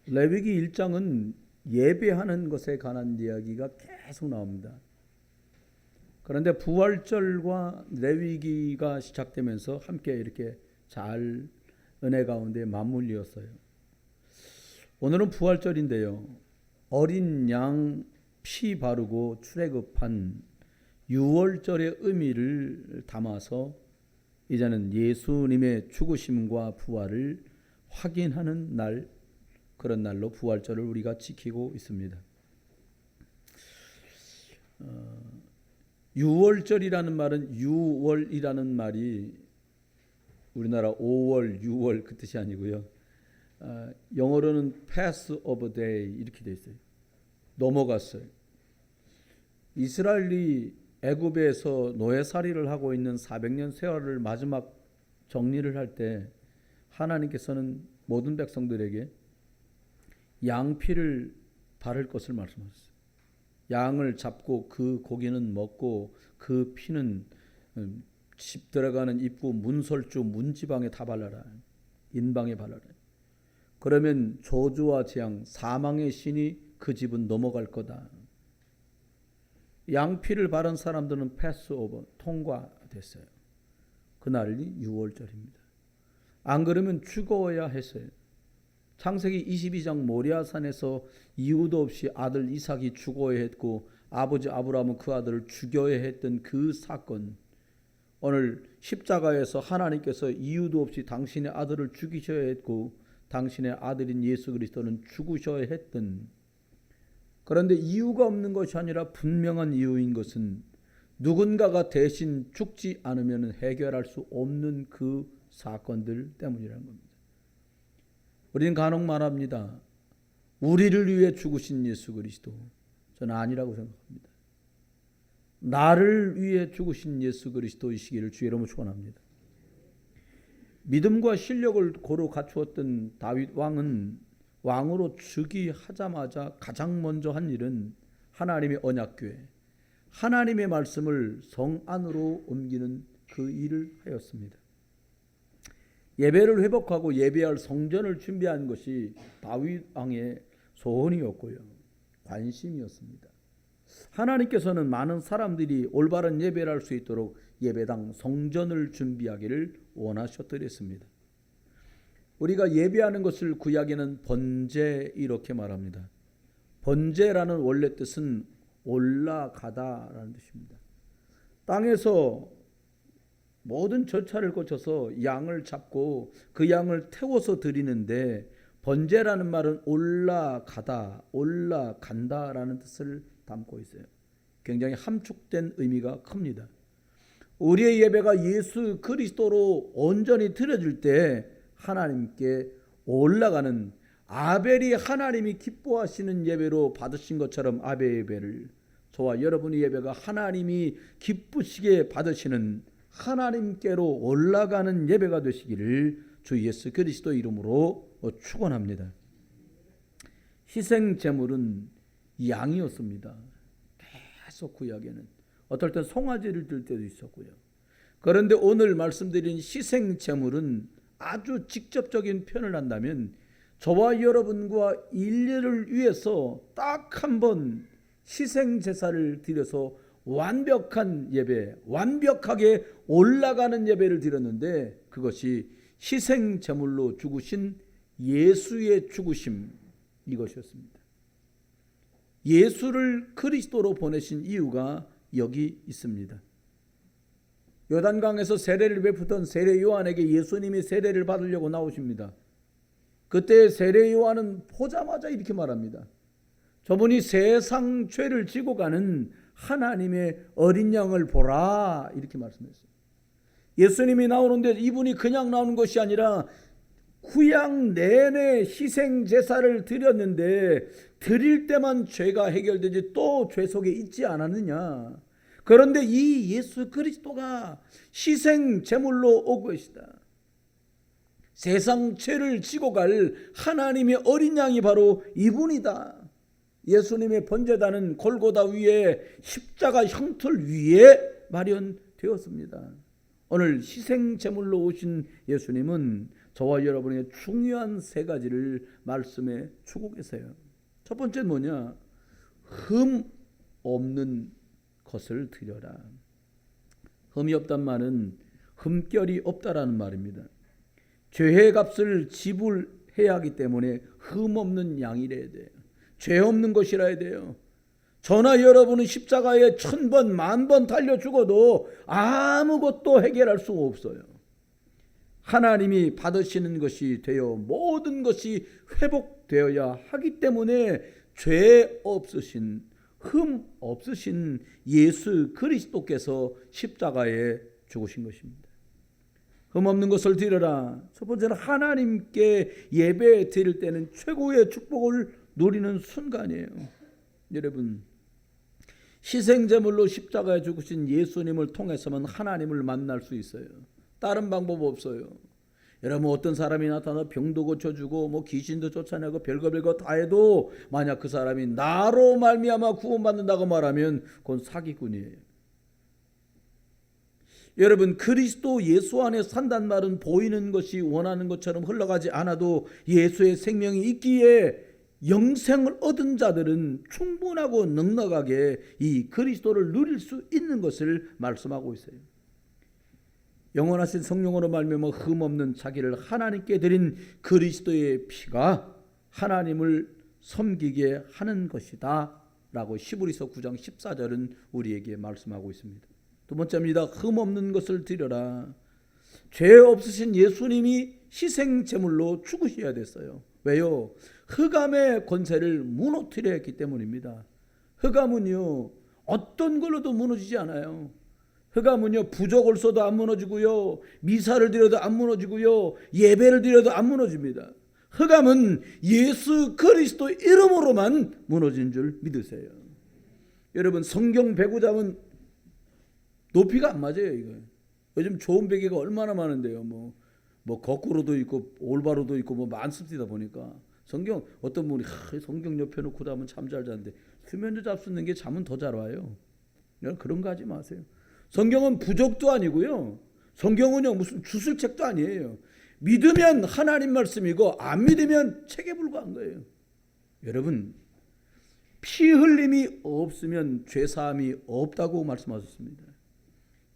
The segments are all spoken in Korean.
레위기 1장은 예배하는 것에 관한 이야기가 계속 나옵니다. 그런데 부활절과 레위기가 시작되면서 함께 이렇게 잘 은혜 가운데 맞물리었어요. 오늘은 부활절인데요. 어린 양 피 바르고 출애굽한 유월절의 의미를 담아서 이제는 예수님의 죽으심과 부활을 확인하는 날, 그런 날로 부활절을 우리가 지키고 있습니다. 유월절이라는 말은, 유월이라는 말이 우리나라 5월, 6월 그 뜻이 아니고요. 영어로는 pass of day 이렇게 되어 있어요. 넘어갔어요. 이스라엘이 애굽에서 노예살이를 하고 있는 400년 세월을 마지막 정리를 할 때 하나님께서는 모든 백성들에게 양피를 바를 것을 말씀하셨어요. 양을 잡고 그 고기는 먹고 그 피는 집 들어가는 입구 문설주 문지방에 다 발라라. 인방에 발라라. 그러면 저주와 재앙 사망의 신이 그 집은 넘어갈 거다. 양피를 바른 사람들은 패스오버 통과됐어요. 그날이 6월절입니다. 안 그러면 죽어야 했어요. 창세기 22장 모리아산에서 이유도 없이 아들 이삭이 죽어야 했고 아버지 아브라함은 그 아들을 죽여야 했던 그 사건, 오늘 십자가에서 하나님께서 이유도 없이 당신의 아들을 죽이셔야 했고 당신의 아들인 예수 그리스도는 죽으셔야 했던, 그런데 이유가 없는 것이 아니라 분명한 이유인 것은 누군가가 대신 죽지 않으면 해결할 수 없는 그 사건들 때문이라는 겁니다. 우리는 간혹 말합니다. 우리를 위해 죽으신 예수 그리스도. 저는 아니라고 생각합니다. 나를 위해 죽으신 예수 그리스도이시기를 주의 이름으로 축원합니다. 믿음과 실력을 고루 갖추었던 다윗 왕은 왕으로 즉위하자마자 가장 먼저 한 일은 하나님의 언약궤, 하나님의 말씀을 성 안으로 옮기는 그 일을 하였습니다. 예배를 회복하고 예배할 성전을 준비한 것이 다윗 왕의 소원이었고요, 관심이었습니다. 하나님께서는 많은 사람들이 올바른 예배를 할 수 있도록 예배당 성전을 준비하기를 원하셨더랬습니다. 우리가 예배하는 것을 구약에는 번제 이렇게 말합니다. 번제라는 원래 뜻은 올라가다라는 뜻입니다. 땅에서 모든 절차를 거쳐서 양을 잡고 그 양을 태워서 드리는데, 번제라는 말은 올라가다, 올라간다라는 뜻을 담고 있어요. 굉장히 함축된 의미가 큽니다. 우리의 예배가 예수 그리스도로 온전히 드려질 때 하나님께 올라가는, 아벨이 하나님이 기뻐하시는 예배로 받으신 것처럼 아벨 예배를, 저와 여러분의 예배가 하나님이 기쁘시게 받으시는 하나님께로 올라가는 예배가 되시기를 주 예수 그리스도 이름으로 축원합니다. 희생 제물은 양이었습니다. 계속 구약에는 어떨 때 송아지를 들 때도 있었고요. 그런데 오늘 말씀드린 희생 제물은 아주 직접적인 표현을 한다면 저와 여러분과 인류를 위해서 딱 한 번 희생 제사를 드려서 완벽한 예배, 완벽하게 올라가는 예배를 드렸는데, 그것이 희생 제물로 죽으신 예수의 죽으심, 이것이었습니다. 예수를 그리스도로 보내신 이유가 여기 있습니다. 요단강에서 세례를 베푸던 세례 요한에게 예수님이 세례를 받으려고 나오십니다. 그때 세례 요한은 보자마자 이렇게 말합니다. 저분이 세상 죄를 지고 가는 하나님의 어린 양을 보라, 이렇게 말씀했어요. 예수님이 나오는데 이분이 그냥 나오는 것이 아니라 구약 내내 희생 제사를 드렸는데 드릴 때만 죄가 해결되지 또 죄 속에 있지 않았느냐. 그런데 이 예수 그리스도가 희생 제물로 오고 계시다. 세상 죄를 지고 갈 하나님의 어린 양이 바로 이분이다. 예수님의 번제단은 골고다 위에 십자가 형틀 위에 마련되었습니다. 오늘 희생 제물로 오신 예수님은 저와 여러분에게 중요한 세 가지를 말씀해 주고 계세요. 첫 번째는 뭐냐? 흠 없는 것을 드려라. 흠이 없단 말은 흠결이 없다라는 말입니다. 죄의 값을 지불해야 하기 때문에 흠 없는 양이래야 돼요. 죄 없는 것이라야 돼요. 저나 여러분은 십자가에 1000번, 10,000번 달려 죽어도 아무것도 해결할 수가 없어요. 하나님이 받으시는 것이 되어 모든 것이 회복되어야 하기 때문에 죄 없으신, 흠 없으신 예수 그리스도께서 십자가에 죽으신 것입니다. 흠 없는 것을 드려라. 첫 번째는 하나님께 예배 드릴 때는 최고의 축복을 누리는 순간이에요. 여러분, 희생제물로 십자가에 죽으신 예수님을 통해서만 하나님을 만날 수 있어요. 다른 방법 없어요. 여러분, 어떤 사람이 나타나 병도 고쳐주고 뭐 귀신도 쫓아내고 별거 다 해도 만약 그 사람이 나로 말미암아 구원받는다고 말하면 그건 사기꾼이에요. 여러분, 그리스도 예수 안에 산단 말은 보이는 것이 원하는 것처럼 흘러가지 않아도 예수의 생명이 있기에 영생을 얻은 자들은 충분하고 넉넉하게 이 그리스도를 누릴 수 있는 것을 말씀하고 있어요. 영원하신 성령으로 말미암아 흠없는 자기를 하나님께 드린 그리스도의 피가 하나님을 섬기게 하는 것이다 라고 히브리서 9장 14절은 우리에게 말씀하고 있습니다. 두 번째입니다. 흠없는 것을 드려라. 죄 없으신 예수님이 희생제물로 죽으셔야 됐어요. 왜요? 흑암의 권세를 무너뜨려 했기 때문입니다. 흑암은요, 어떤 걸로도 무너지지 않아요. 흑암은요, 부적을 써도 안 무너지고요, 미사를 드려도 안 무너지고요, 예배를 드려도 안 무너집니다. 흑암은 예수 그리스도 이름으로만 무너진 줄 믿으세요. 여러분, 성경 배구장은 높이가 안 맞아요. 이거 요즘 좋은 베개가 얼마나 많은데요. 뭐 거꾸로도 있고 올바로도 있고 뭐 많습니다. 보니까 성경, 어떤 분이 성경 옆에 놓고 자면 참 잘 자는데 수면제 잡수는 게 잠은 더 잘 와요. 여러분, 그런 거 하지 마세요. 성경은 부적도 아니고요, 성경은요 무슨 주술책도 아니에요. 믿으면 하나님 말씀이고 안 믿으면 책에 불과한 거예요. 여러분, 피 흘림이 없으면 죄사함이 없다고 말씀하셨습니다.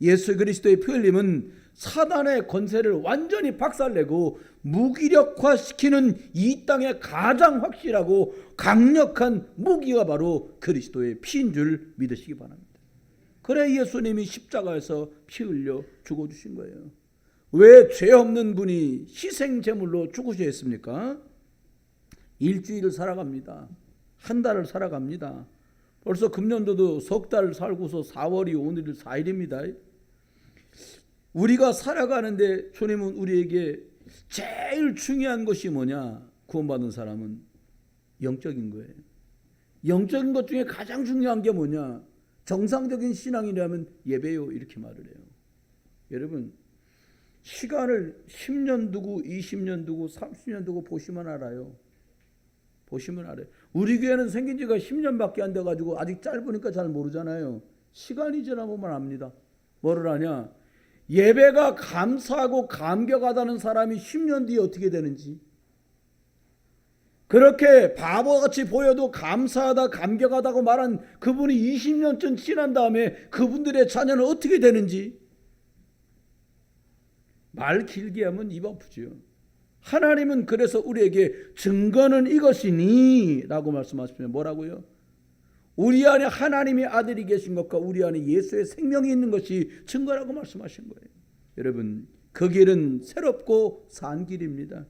예수 그리스도의 피 흘림은 사단의 권세를 완전히 박살내고 무기력화시키는 이 땅의 가장 확실하고 강력한 무기가 바로 그리스도의 피인 줄 믿으시기 바랍니다. 그래 예수님이 십자가에서 피 흘려 죽어주신 거예요. 왜 죄 없는 분이 희생제물로 죽으셔야 했습니까? 일주일을 살아갑니다. 한 달을 살아갑니다. 벌써 금년도도 석 달 살고서 4월이 오늘 4일입니다. 우리가 살아가는데 주님은 우리에게 제일 중요한 것이 뭐냐? 구원받은 사람은 영적인 거예요. 영적인 것 중에 가장 중요한 게 뭐냐? 정상적인 신앙이라면 예배요, 이렇게 말을 해요. 여러분, 시간을 10년 두고 20년 두고 30년 두고 보시면 알아요. 보시면 알아요. 우리 교회는 생긴 지가 10년밖에 안 돼가지고 아직 짧으니까 잘 모르잖아요. 시간이 지나보면 압니다. 뭐를 하냐? 예배가 감사하고 감격하다는 사람이 10년 뒤에 어떻게 되는지, 그렇게 바보같이 보여도 감사하다 감격하다고 말한 그분이 20년쯤 지난 다음에 그분들의 자녀는 어떻게 되는지, 말 길게 하면 입 아프죠. 하나님은 그래서 우리에게 증거는 이것이니 라고 말씀하시면 뭐라고요? 우리 안에 하나님의 아들이 계신 것과 우리 안에 예수의 생명이 있는 것이 증거라고 말씀하신 거예요. 여러분, 그 길은 새롭고 산 길입니다.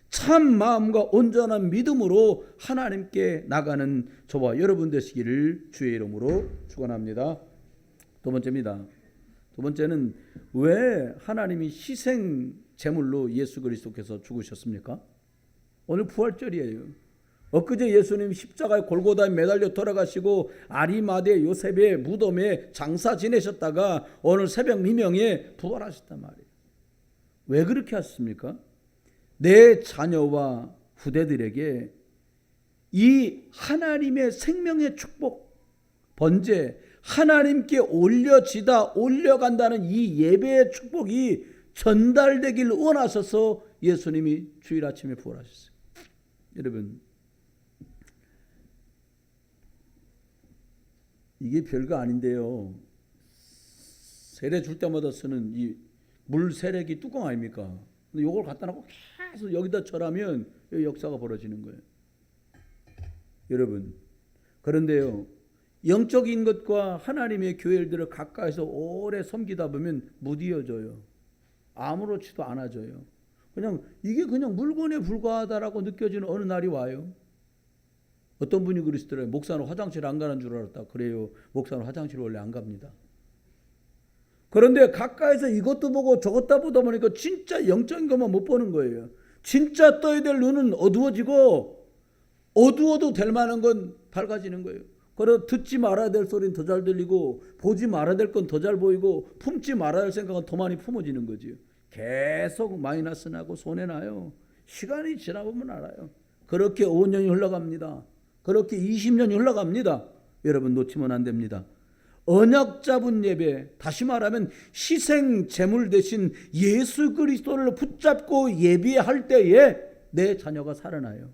참 마음과 온전한 믿음으로 하나님께 나가는 저와 여러분 되시기를 주의 이름으로 축원합니다. 두 번째입니다. 두 번째는 왜 하나님이 희생 제물로 예수 그리스도께서 죽으셨습니까? 오늘 부활절이에요. 엊그제 예수님 십자가에 골고다에 매달려 돌아가시고 아리마대 요셉의 무덤에 장사 지내셨다가 오늘 새벽 미명에 부활하셨단 말이에요. 왜 그렇게 하셨습니까? 내 자녀와 후대들에게 이 하나님의 생명의 축복, 번제, 하나님께 올려간다는 이 예배의 축복이 전달되길 원하셔서 예수님이 주일 아침에 부활하셨어요. 여러분, 이게 별거 아닌데요. 세례 줄 때마다 쓰는 이 물 세례기 뚜껑 아닙니까? 근데 이걸 갖다 놓고 계속 여기다 절하면 역사가 벌어지는 거예요. 여러분, 그런데요, 영적인 것과 하나님의 교회들을 가까이서 오래 섬기다 보면 무디어져요. 아무렇지도 않아져요. 이게 그냥 물건에 불과하다라고 느껴지는 어느 날이 와요. 어떤 분이 그러시더라고요. 목사는 화장실 안 가는 줄 알았다. 그래요. 목사는 화장실 원래 안 갑니다. 그런데 가까이서 이것도 보고 저것도 보다 보니까 진짜 영적인 것만 못 보는 거예요. 진짜 떠야 될 눈은 어두워지고 어두워도 될 만한 건 밝아지는 거예요. 그래서 듣지 말아야 될 소리는 더 잘 들리고 보지 말아야 될 건 더 잘 보이고 품지 말아야 할 생각은 더 많이 품어지는 거지요. 계속 마이너스 나고 손해나요. 시간이 지나보면 알아요. 그렇게 5년이 흘러갑니다. 그렇게 20년이 흘러갑니다. 여러분, 놓치면 안 됩니다. 언약 잡은 예배, 다시 말하면 희생 제물 대신 예수 그리스도를 붙잡고 예배할 때에 내 자녀가 살아나요.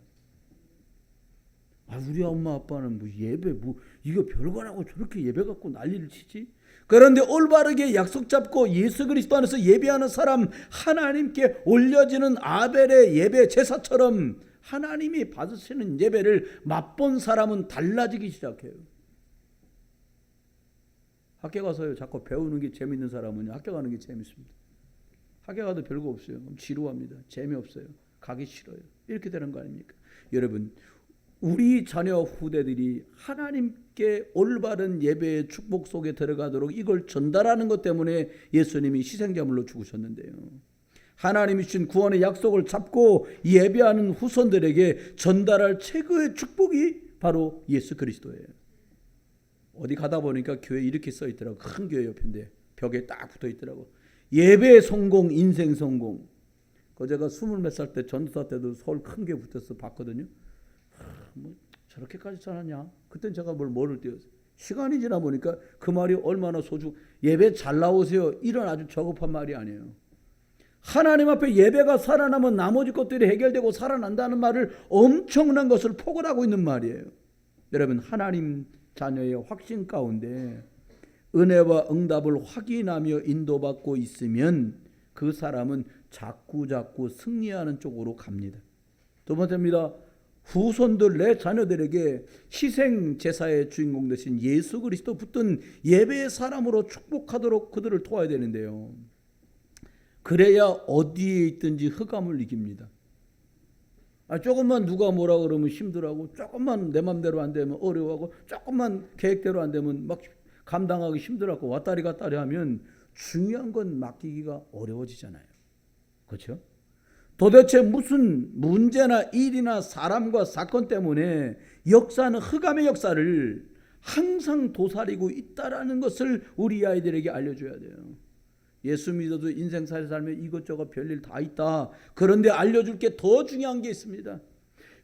우리 엄마 아빠는 예배 이거 별거라고 저렇게 예배 갖고 난리를 치지? 그런데 올바르게 약속 잡고 예수 그리스도 안에서 예배하는 사람, 하나님께 올려지는 아벨의 예배 제사처럼 하나님이 받으시는 예배를 맛본 사람은 달라지기 시작해요. 학교 가서요, 자꾸 배우는 게 재밌는 사람은 학교 가는 게 재밌습니다. 학교 가도 별거 없어요. 지루합니다. 재미없어요. 가기 싫어요. 이렇게 되는 거 아닙니까? 여러분, 우리 자녀 후대들이 하나님께 올바른 예배의 축복 속에 들어가도록 이걸 전달하는 것 때문에 예수님이 희생제물로 죽으셨는데요. 하나님이 주신 구원의 약속을 잡고 예배하는 후손들에게 전달할 최고의 축복이 바로 예수 그리스도예요. 어디 가다 보니까 교회 이렇게 써 있더라고. 큰 교회 옆인데 벽에 딱 붙어 있더라고. 예배 성공, 인생 성공. 제가 20몇 살 때 전도사 때도 서울 큰 교회 붙어서 봤거든요. 저렇게까지 잘하냐? 그땐 제가 뭐를 띄웠어요. 시간이 지나 보니까 그 말이 얼마나 예배 잘 나오세요. 이런 아주 저급한 말이 아니에요. 하나님 앞에 예배가 살아나면 나머지 것들이 해결되고 살아난다는 말을 엄청난 것을 포괄하고 있는 말이에요. 여러분, 하나님 자녀의 확신 가운데 은혜와 응답을 확인하며 인도받고 있으면 그 사람은 자꾸 승리하는 쪽으로 갑니다. 두 번째입니다. 후손들, 내 자녀들에게 희생 제사의 주인공 되신 예수 그리스도 붙든 예배의 사람으로 축복하도록 그들을 도와야 되는데요. 그래야 어디에 있든지 흑암을 이깁니다. 조금만 누가 뭐라 그러면 힘들어하고, 조금만 내 맘대로 안 되면 어려워하고, 조금만 계획대로 안 되면 막 감당하기 힘들어하고 왔다리 갔다리 하면 중요한 건 맡기기가 어려워지잖아요. 그렇죠? 도대체 무슨 문제나 일이나 사람과 사건 때문에 역사는 흑암의 역사를 항상 도사리고 있다라는 것을 우리 아이들에게 알려줘야 돼요. 예수 믿어도 인생살이 살면 이것저것 별일 다 있다. 그런데 알려줄 게 더 중요한 게 있습니다.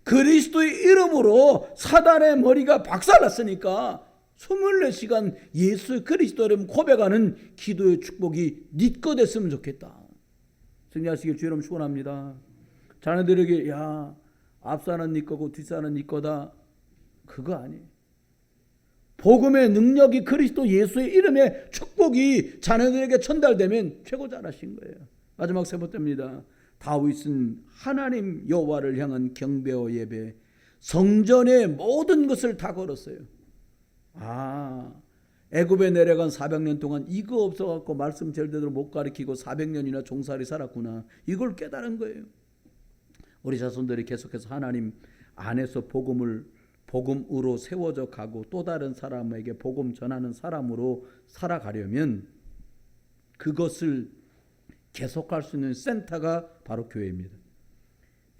그리스도의 이름으로 사단의 머리가 박살났으니까 24시간 예수 그리스도를 고백하는 기도의 축복이 네 거 됐으면 좋겠다. 승리하시길 주의 이름 축원합니다. 자녀들에게 앞사는 네 거고 뒷사는 네 거다. 그거 아니에요. 복음의 능력이 그리스도 예수의 이름의 축복이 자녀들에게 전달되면 최고 잘하신 거예요. 마지막 세 번째입니다. 다윗은 하나님 여호와를 향한 경배와 예배, 성전의 모든 것을 다 걸었어요. 애굽에 내려간 400년 동안 이거 없어갖고 말씀 제대로 못 가르치고 400년이나 종살이 살았구나. 이걸 깨달은 거예요. 우리 자손들이 계속해서 하나님 안에서 복음으로 세워져 가고 또 다른 사람에게 복음 전하는 사람으로 살아가려면 그것을 계속할 수 있는 센터가 바로 교회입니다.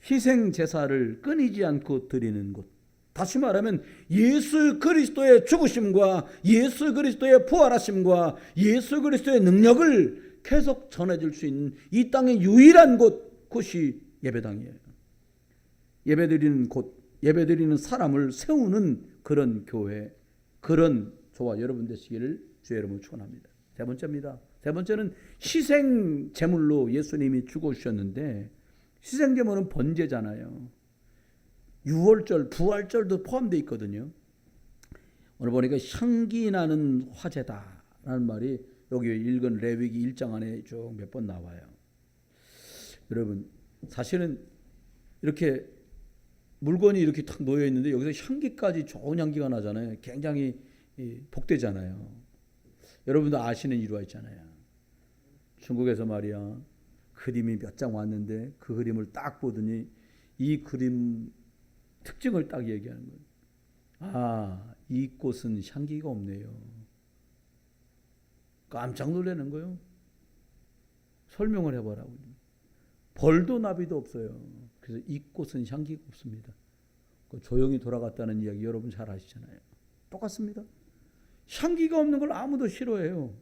희생 제사를 끊이지 않고 드리는 곳. 다시 말하면 예수 그리스도의 죽으심과 예수 그리스도의 부활하심과 예수 그리스도의 능력을 계속 전해줄 수 있는 이 땅의 유일한 곳, 그것이 예배당이에요. 예배드리는 곳, 예배드리는 사람을 세우는 그런 교회, 그런 저와 여러분 되시기를 주의 이름으로 축원합니다. 세 번째입니다. 세 번째는 희생 제물로 예수님이 죽어주셨는데 희생제물은 번제잖아요. 유월절, 부활절도 포함되어 있거든요. 오늘 보니까 향기 나는 화제다라는 말이 여기 읽은 레위기 1장 안에 쭉 몇 번 나와요. 여러분, 사실은 이렇게 물건이 이렇게 탁 놓여 있는데 여기서 향기까지 좋은 향기가 나잖아요. 굉장히 복되잖아요. 여러분도 아시는 일화 있잖아요. 중국에서 말이야, 그림이 몇 장 왔는데 그 그림을 딱 보더니 이 그림 특징을 딱 얘기하는 거예요. 아, 이 꽃은 향기가 없네요. 깜짝 놀라는 거예요. 설명을 해보라고. 벌도 나비도 없어요. 그래서 이 꽃은 향기가 없습니다. 조용히 돌아갔다는 이야기 여러분 잘 아시잖아요. 똑같습니다. 향기가 없는 걸 아무도 싫어해요.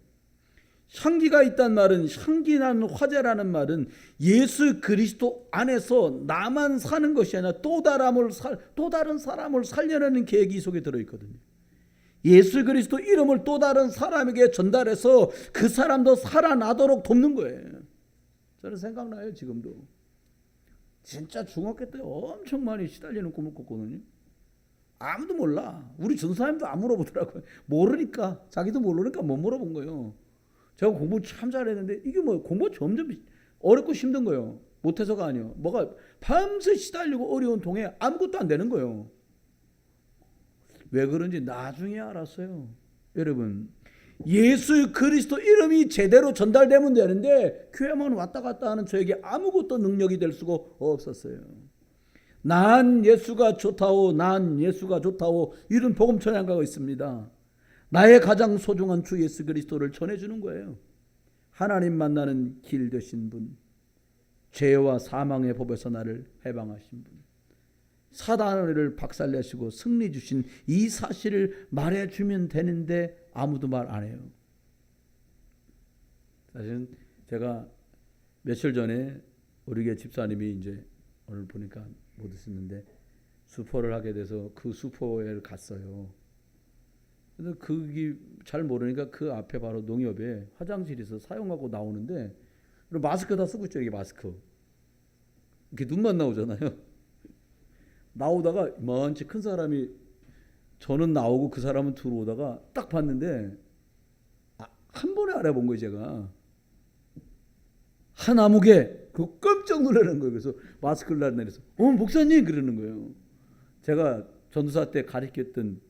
향기가 있다는 말은, 향기 나는 화제라는 말은 예수 그리스도 안에서 나만 사는 것이 아니라 또 다른 사람을 살려내는 계획이 속에 들어있거든요. 예수 그리스도 이름을 또 다른 사람에게 전달해서 그 사람도 살아나도록 돕는 거예요. 저는 생각나요. 지금도 진짜 중학교 때 엄청 많이 시달리는 꿈을 꿨거든요. 아무도 몰라. 우리 전사님도 안 물어보더라고요. 모르니까, 자기도 모르니까 못 물어본 거예요. 제가 공부 참 잘했는데 이게 뭐 공부 점점 어렵고 힘든 거예요. 못해서가 아니에요. 뭐가 밤새 시달리고 어려운 통에 아무것도 안 되는 거예요. 왜 그런지 나중에 알았어요. 여러분, 예수 그리스도 이름이 제대로 전달되면 되는데 교회만 왔다 갔다 하는 저에게 아무것도 능력이 될 수가 없었어요. 난 예수가 좋다오, 난 예수가 좋다오, 이런 복음 찬양가가 있습니다. 나의 가장 소중한 주 예수 그리스도를 전해주는 거예요. 하나님 만나는 길 되신 분, 죄와 사망의 법에서 나를 해방하신 분, 사단을 박살내시고 승리 주신 이 사실을 말해주면 되는데 아무도 말 안 해요. 사실은 제가 며칠 전에 우리 교회 집사님이 이제 오늘 보니까 못 있었는데 수포를 하게 돼서 그 수포에 갔어요. 그래서 그게 잘 모르니까 그 앞에 바로 농협에 화장실에서 사용하고 나오는데 마스크 다 쓰고 있죠. 이게 마스크. 이렇게 눈만 나오잖아요. 나오다가 먼지 큰 사람이 저는 나오고 그 사람은 들어오다가 딱 봤는데 한 번에 알아본 거예요. 제가 한 아무개 그 깜짝 놀라는 거예요. 그래서 마스크를 내려서 목사님 그러는 거예요. 제가 전도사 때 가르쳤던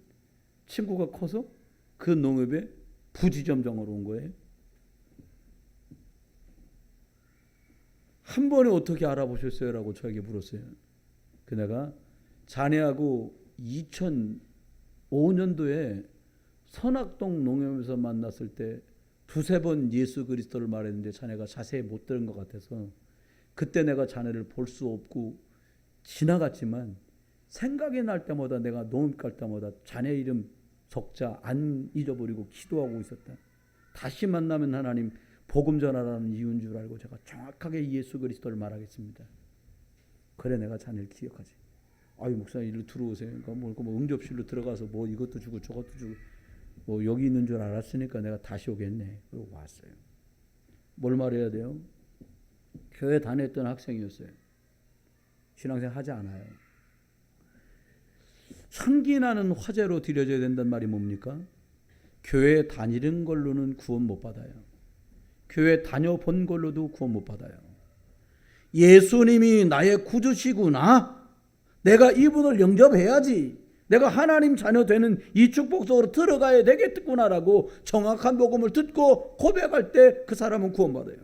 친구가 커서 그 농협에 부지점장으로 온 거예요. 한 번에 어떻게 알아보셨어요? 라고 저에게 물었어요. 그 내가 자네하고 2005년도에 선악동 농협에서 만났을 때 두세 번 예수 그리스도를 말했는데 자네가 자세히 못 들은 것 같아서 그때 내가 자네를 볼 수 없고 지나갔지만 생각이 날 때마다 내가 농협 갈 때마다 자네 이름 적자 안 잊어버리고 기도하고 있었다. 다시 만나면 하나님 복음 전하라는 이유인 줄 알고 제가 정확하게 예수 그리스도를 말하겠습니다. 그래 내가 자네를 기억하지. 아유 목사님 일로 들어오세요. 그러니까 뭐 응접실로 들어가서 뭐 이것도 주고 저것도 주고 뭐 여기 있는 줄 알았으니까 내가 다시 오겠네. 그리고 왔어요. 뭘 말해야 돼요? 교회 다녔던 학생이었어요. 신앙생활 하지 않아요. 향기 나는 화제로 드려져야 된다는 말이 뭡니까? 교회 다니는 걸로는 구원 못 받아요. 교회 다녀본 걸로도 구원 못 받아요. 예수님이 나의 구주시구나. 내가 이분을 영접해야지. 내가 하나님 자녀 되는 이 축복 속으로 들어가야 되겠구나라고 정확한 복음을 듣고 고백할 때 그 사람은 구원받아요.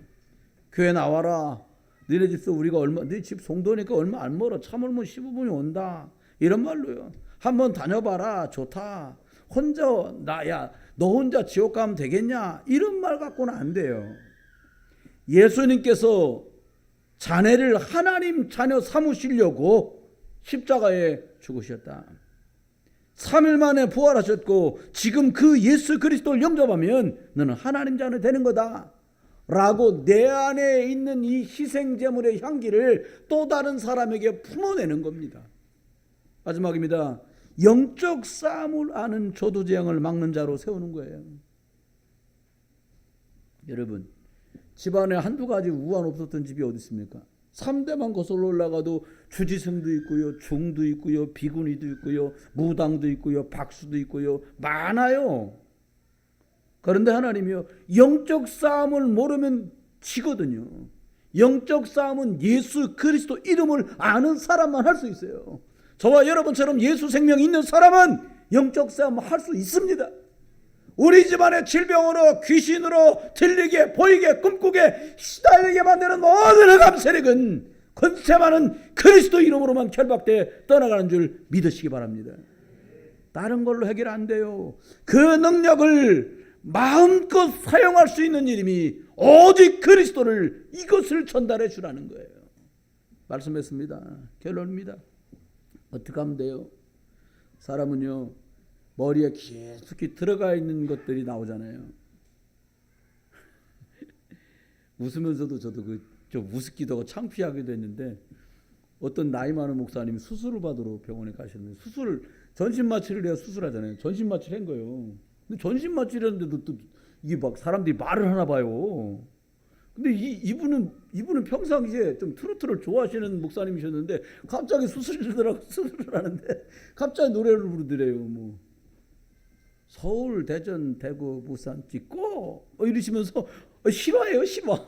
교회 나와라. 너네 집서 우리가 네 집 송도니까 얼마 안 멀어. 차 몰면 15분이 온다. 이런 말로요. 한번 다녀봐라. 좋다. 혼자 나야 너 혼자 지옥 가면 되겠냐? 이런 말 갖고는 안 돼요. 예수님께서 자네를 하나님 자녀 삼으시려고 십자가에 죽으셨다. 3일 만에 부활하셨고 지금 그 예수 그리스도를 영접하면 너는 하나님 자녀 되는 거다 라고 내 안에 있는 이 희생제물의 향기를 또 다른 사람에게 품어내는 겁니다. 마지막입니다. 영적 싸움을 아는 조두재앙을 막는 자로 세우는 거예요. 여러분 집안에 한두 가지 우환 없었던 집이 어디 있습니까? 3대만 거슬러 올라가도 주지승도 있고요, 중도 있고요, 비구니도 있고요, 무당도 있고요, 박수도 있고요, 많아요. 그런데 하나님이요, 영적 싸움을 모르면 지거든요. 영적 싸움은 예수 그리스도 이름을 아는 사람만 할 수 있어요. 저와 여러분처럼 예수 생명이 있는 사람은 영적 싸움을 할 수 있습니다. 우리 집안의 질병으로, 귀신으로, 들리게, 보이게, 꿈꾸게, 시달리게 만드는 모든 흑암 세력은 권세 많은 그리스도 이름으로만 결박돼 떠나가는 줄 믿으시기 바랍니다. 다른 걸로 해결 안 돼요. 그 능력을 마음껏 사용할 수 있는 이름이 오직 그리스도를, 이것을 전달해 주라는 거예요. 말씀했습니다. 결론입니다. 어떻게 하면 돼요? 사람은요, 머리에 깊숙이 들어가 있는 것들이 나오잖아요. 웃으면서도 저도 좀 우습기도 하고 창피하기도 했는데, 어떤 나이 많은 목사님이 수술을 받으러 병원에 가셨는데, 전신 마취를 해야 수술하잖아요. 전신 마취를 한 거예요. 근데 전신 마취를 했는데도 또 이게 막 사람들이 말을 하나 봐요. 근데 이분은 평상시에 좀 트로트를 좋아하시는 목사님이셨는데, 갑자기 수술을 하는데 갑자기 노래를 부르더래요. 뭐 서울, 대전, 대구, 부산 찍고 이러시면서 실화예요, 실화.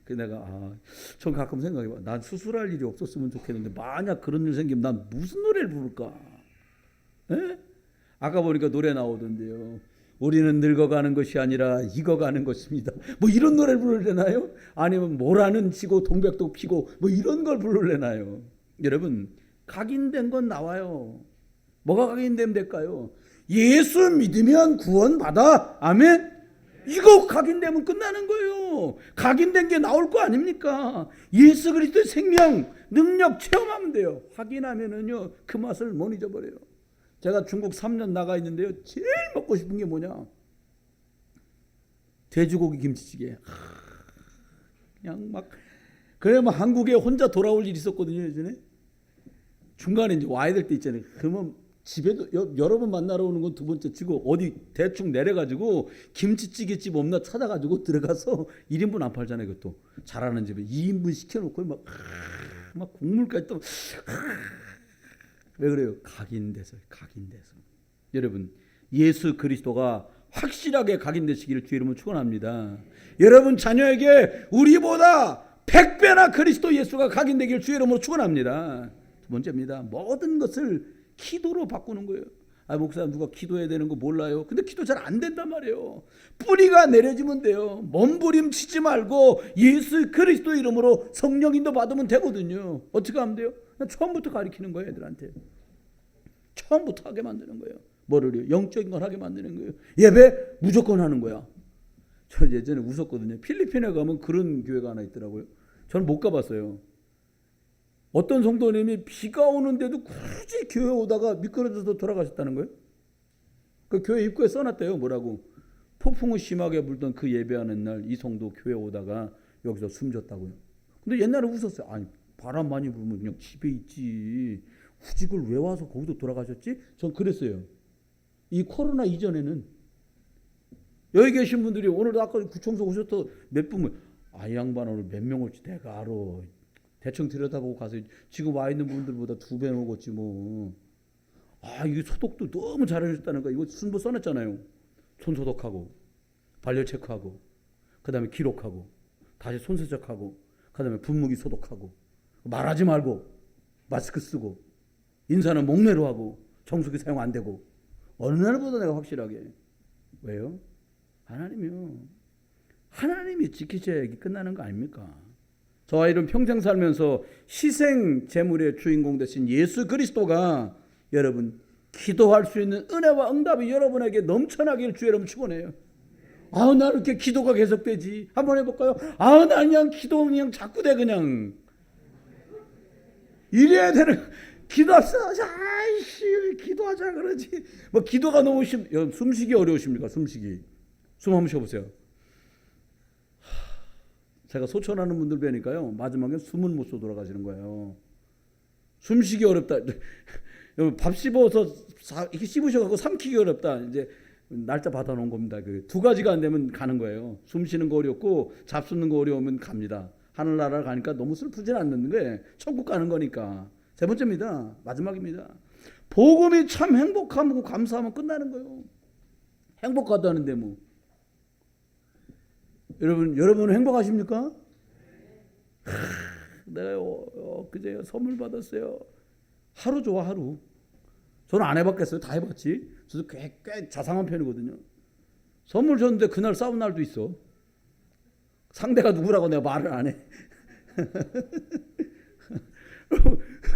그래서 내가 전 가끔 생각해봐. 난 수술할 일이 없었으면 좋겠는데 만약 그런 일 생기면 난 무슨 노래를 부를까? 에? 아까 보니까 노래 나오던데요. 우리는 늙어가는 것이 아니라 익어가는 것입니다. 뭐 이런 노래를 부르려나요? 아니면 모라는 치고 동백도 피고 뭐 이런 걸 부르려나요? 여러분, 각인된 건 나와요. 뭐가 각인되면 될까요? 예수 믿으면 구원받아. 아멘? 이거 각인되면 끝나는 거예요. 각인된 게 나올 거 아닙니까? 예수 그리스도의 생명, 능력 체험하면 돼요. 확인하면은요, 그 맛을 못 잊어버려요. 제가 중국 3년 나가 있는데요, 제일 먹고 싶은 게 뭐냐? 돼지고기 김치찌개. 그냥 막 그래 뭐 한국에 혼자 돌아올 일이 있었거든요, 예전에. 중간에 이제 와야 될 때 있잖아요. 그러면 집에도 여러 번 만나러 오는 건 두 번째 치고 어디 대충 내려가지고 김치찌개집 없나 찾아가지고 들어가서 1인분 안 팔잖아요. 그것도 잘하는 집에 2인분 시켜놓고 막 국물까지 또 왜 그래요? 각인돼서. 여러분, 예수 그리스도가 확실하게 각인되시기를 주의 이름으로 축원합니다. 여러분 자녀에게 우리보다 100배나 그리스도 예수가 각인되기를 주의 이름으로 축원합니다. 두 번째입니다. 모든 것을 기도로 바꾸는 거예요. 목사 누가 기도해야 되는 거 몰라요. 근데 기도 잘 안 된단 말이에요. 뿌리가 내려지면 돼요. 몸부림치지 말고 예수 그리스도 이름으로 성령 인도 받으면 되거든요. 어떻게 하면 돼요? 처음부터 가르치는 거예요, 애들한테. 처음부터 하게 만드는 거예요. 뭐를요? 영적인 걸 하게 만드는 거예요. 예배 무조건 하는 거야. 저 예전에 웃었거든요. 필리핀에 가면 그런 교회가 하나 있더라고요. 저는 못 가봤어요. 어떤 성도님이 비가 오는데도 굳이 교회 오다가 미끄러져서 돌아가셨다는 거예요. 그 교회 입구에 써놨대요. 뭐라고? 폭풍이 심하게 불던 그 예배하는 날 이 성도 교회 오다가 여기서 숨졌다고요. 근데 옛날에 웃었어요. 아니 바람 많이 불면 그냥 집에 있지. 굳이 그걸 왜 와서 거기서 돌아가셨지? 전 그랬어요. 이 코로나 이전에는 여기 계신 분들이 오늘도 아까 구청소 오셨던 몇 분은 이 양반 오늘 몇 명 올지 내가 알아. 대충 들여다보고 가서 지금 와 있는 분들보다 2배 먹었지 뭐. 이게 소독도 너무 잘해줬다는 거. 이거 순서 써놨잖아요. 손 소독하고 발열 체크하고 그다음에 기록하고 다시 손 세척하고 그다음에 분무기 소독하고 말하지 말고 마스크 쓰고 인사는 목례로 하고 정수기 사용 안 되고 어느 날보다 내가 확실하게. 왜요? 하나님이 지키셔야 이게 끝나는 거 아닙니까? 저와 이런 평생 살면서 희생 제물의 주인공 되신 예수 그리스도가 여러분 기도할 수 있는 은혜와 응답이 여러분에게 넘쳐나기를 주의 여러분 축원해요. 나 이렇게 기도가 계속되지. 한번 해볼까요? 나 그냥 기도 그냥 자꾸 돼 그냥. 이래야 되는. 기도하자. 기도하자 그러지. 뭐 기도가 너무 숨쉬기 어려우십니까? 숨쉬기. 숨 한번 쉬어보세요. 제가 소천하는 분들 뵈니까요. 마지막에 숨을 못 쉬어 돌아가시는 거예요. 숨쉬기 어렵다. 밥 씹어서 이렇게 씹으셔갖고 삼키기 어렵다. 이제 날짜 받아놓은 겁니다. 그 2가지가 안 되면 가는 거예요. 숨 쉬는 거 어렵고 잡수는 거 어려우면 갑니다. 하늘나라를 가니까 너무 슬프진 않는 거예요. 천국 가는 거니까. 세 번째입니다. 마지막입니다. 복음이 참 행복하고 감사하면 끝나는 거예요. 행복하다는데 뭐. 여러분 행복하십니까? 내가 그제 선물 받았어요. 하루 좋아, 하루. 저는 안 해봤겠어요. 다 해봤지. 저도 꽤 자상한 편이거든요. 선물 줬는데 그날 싸운 날도 있어. 상대가 누구라고 내가 말을 안 해.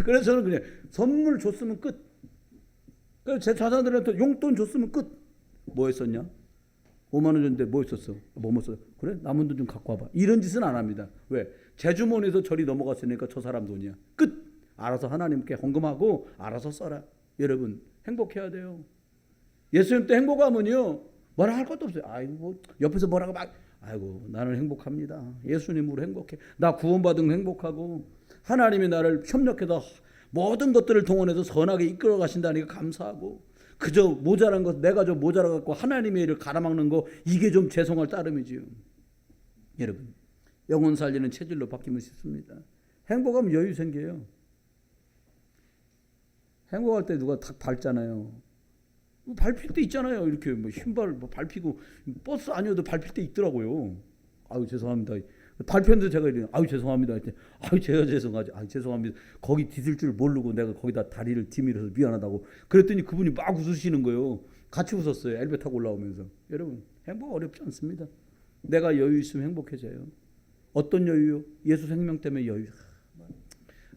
그래서 저는 그냥 선물 줬으면 끝. 그래서 제 자녀들한테 용돈 줬으면 끝. 뭐 했었냐? 5만 원 줬는데 뭐 했었어? 뭐 먹었어? 그래? 남은 돈 좀 갖고 와봐. 이런 짓은 안 합니다. 왜? 제 주머니에서 저리 넘어갔으니까 저 사람 돈이야. 끝. 알아서 하나님께 헌금하고 알아서 써라. 여러분 행복해야 돼요. 예수님 때 행복하면요 뭐라 할 것도 없어요. 아이고 뭐 옆에서 뭐라고 막 아이고 나는 행복합니다. 예수님으로 행복해. 나 구원받은 거 행복하고 하나님이 나를 협력해서 모든 것들을 동원해서 선하게 이끌어 가신다니까 감사하고 그저 모자란 것 내가 좀 모자라 갖고 하나님의 일을 가로막는 거 이게 좀 죄송할 따름이지요. 여러분 영혼 살리는 체질로 바뀌면 쉽습니다. 행복하면 여유 생겨요. 행복할 때 누가 탁 밟잖아요. 밟힐 때 있잖아요. 이렇게 뭐 신발 뭐 밟히고 버스 아니어도 밟힐 때 있더라고요. 아유 죄송합니다. 밟혔는데 제가 이래 아유 죄송합니다. 아유 제가 죄송하지. 아유 죄송합니다. 거기 디딜 줄 모르고 내가 거기다 다리를 디밀어서 미안하다고. 그랬더니 그분이 막 웃으시는 거예요. 같이 웃었어요. 엘리베이터 타고 올라오면서. 여러분 행복 어렵지 않습니다. 내가 여유 있으면 행복해져요. 어떤 여유요? 예수 생명 때문에 여유.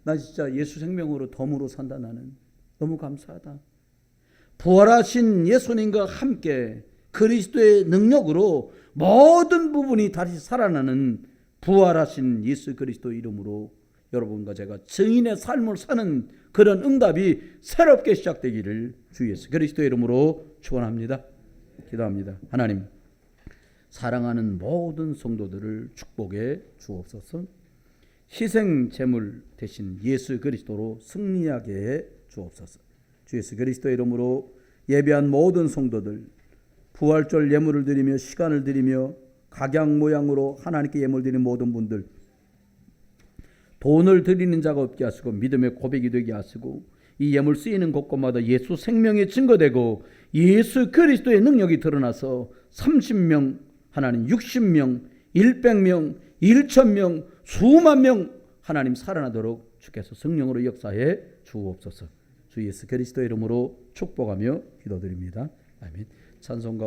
나 진짜 예수 생명으로 덤으로 산다 나는. 너무 감사하다. 부활하신 예수님과 함께 그리스도의 능력으로 모든 부분이 다시 살아나는 부활하신 예수 그리스도 이름으로 여러분과 제가 증인의 삶을 사는 그런 응답이 새롭게 시작되기를 주 예수 그리스도의 이름으로 축원합니다. 기도합니다. 하나님 사랑하는 모든 성도들을 축복해 주옵소서. 희생 제물 대신 예수 그리스도로 승리하게 해 주옵소서. 주 예수 그리스도의 이름으로 예배한 모든 성도들 부활절 예물을 드리며 시간을 드리며 각양 모양으로 하나님께 예물 드리는 모든 분들 돈을 드리는 자가 없게 하시고 믿음의 고백이 되게 하시고 이 예물 쓰이는 곳곳마다 예수 생명이 증거되고 예수 그리스도의 능력이 드러나서 30명 하나님 60명 100명 1000명 수만 명 하나님 살아나도록 주께서 성령으로 역사해 주옵소서. 주 예수 그리스도의 이름으로 축복하며 기도드립니다. 아멘. 찬송가